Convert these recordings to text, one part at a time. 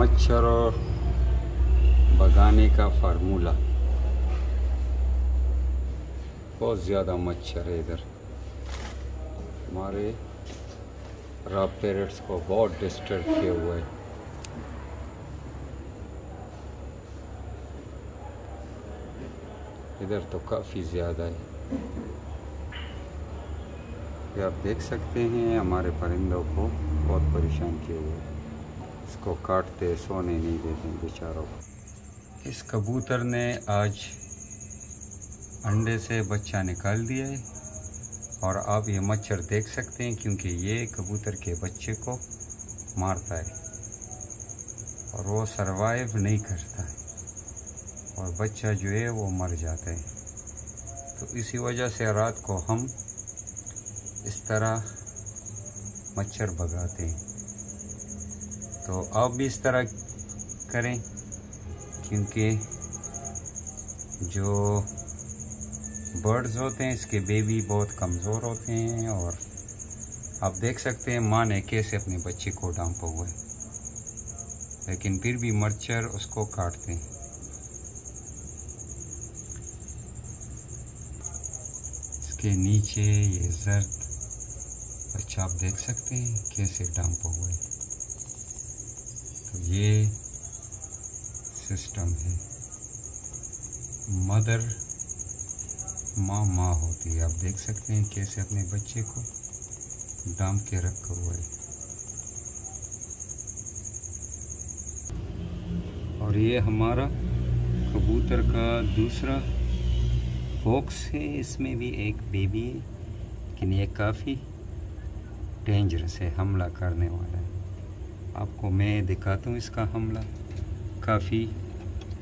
मच्छर भगाने का फार्मूला। बहुत ज़्यादा मच्छर है इधर, हमारे रॉ पेरेंट्स को बहुत डिस्टर्ब किया हुआ है। इधर तो काफ़ी ज़्यादा है, ये आप देख सकते हैं हमारे परिंदों को बहुत परेशान किए हुए हैं। इसको काटते सोने नहीं देते बेचारों को। इस कबूतर ने आज अंडे से बच्चा निकाल दिया है और आप ये मच्छर देख सकते हैं, क्योंकि ये कबूतर के बच्चे को मारता है और वो सरवाइव नहीं करता है और बच्चा जो है वो मर जाता है। तो इसी वजह से रात को हम इस तरह मच्छर भगाते हैं। तो आप भी इस तरह करें, क्योंकि जो बर्ड्स होते हैं इसके बेबी बहुत कमज़ोर होते हैं, और आप देख सकते हैं माँ ने कैसे अपने बच्चे को डांपा हुआ है, लेकिन फिर भी मच्छर उसको काटते हैं। इसके नीचे ये जर्द बच्चा आप देख सकते हैं कैसे डांपा हुआ है। तो ये सिस्टम है, मदर माँ होती है। आप देख सकते हैं कैसे अपने बच्चे को डांप के रखा हुआ है। और ये हमारा कबूतर का दूसरा बॉक्स है, इसमें भी एक बेबी है, लेकिन ये काफ़ी डेंजरस है, हमला करने वाला है। आपको मैं दिखाता हूँ, इसका हमला काफ़ी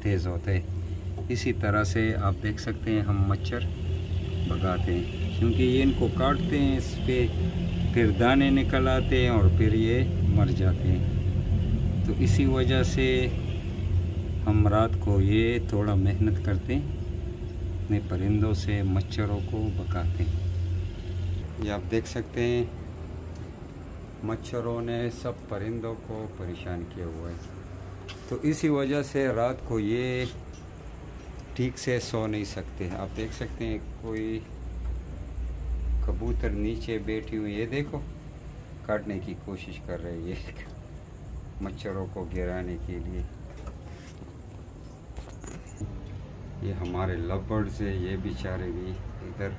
तेज़ होता है। इसी तरह से आप देख सकते हैं हम मच्छर भगाते हैं, क्योंकि ये इनको काटते हैं, इस पर फिर दाने निकल आते हैं और फिर ये मर जाते हैं। तो इसी वजह से हम रात को ये थोड़ा मेहनत करते हैं, अपने परिंदों से मच्छरों को भगाते हैं। ये आप देख सकते हैं मच्छरों ने सब परिंदों को परेशान किया हुआ है। तो इसी वजह से रात को ये ठीक से सो नहीं सकते। आप देख सकते हैं कोई कबूतर नीचे बैठी हुई, ये देखो काटने की कोशिश कर रही है मच्छरों को गिराने के लिए। ये हमारे लवबर्ड्स है, ये बेचारे भी इधर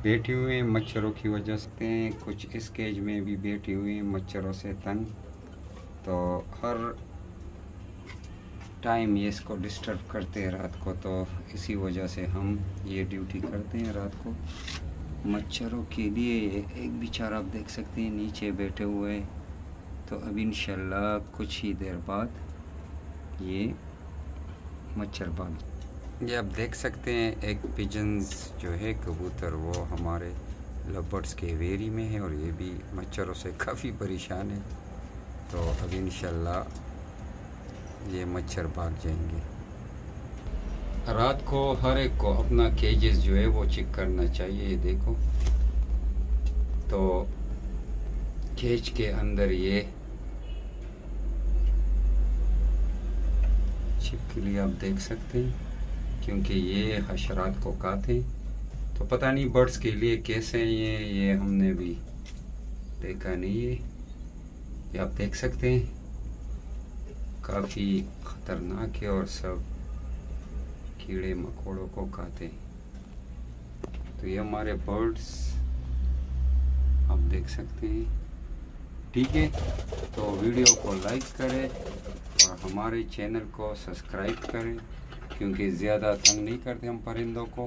बैठी हुए हैं मच्छरों की वजह से। कुछ इस केज में भी बैठी हुई हैं मच्छरों से तंग। तो हर टाइम ये इसको डिस्टर्ब करते हैं रात को, तो इसी वजह से हम ये ड्यूटी करते हैं रात को मच्छरों के लिए। एक बेचारा आप देख सकते हैं नीचे बैठे हुए हैं। तो अब इंशाल्लाह कुछ ही देर बाद ये मच्छर भाग। ये आप देख सकते हैं एक पिजन्स जो है कबूतर, वो हमारे लवबर्ड्स के वेरी में है और ये भी मच्छरों से काफ़ी परेशान है। तो अब इंशाल्लाह ये मच्छर भाग जाएंगे। रात को हर एक को अपना केजेस जो है वो चेक करना चाहिए। ये देखो, तो केज के अंदर ये छिपकली आप देख सकते हैं, क्योंकि ये हशरात को खाते हैं। तो पता नहीं बर्ड्स के लिए कैसे हैं ये हमने भी देखा नहीं है। ये आप देख सकते हैं काफ़ी ख़तरनाक है और सब कीड़े मकोड़ों को खाते हैं। तो ये हमारे बर्ड्स आप देख सकते हैं। ठीक है, तो वीडियो को लाइक करें और हमारे चैनल को सब्सक्राइब करें, क्योंकि ज़्यादा तंग नहीं करते हम परिंदों को।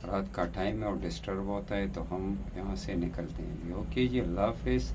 रात का टाइम है और डिस्टर्ब होता है तो हम यहाँ से निकलते हैं। ओके जी, अल्लाह हाफ़िज़।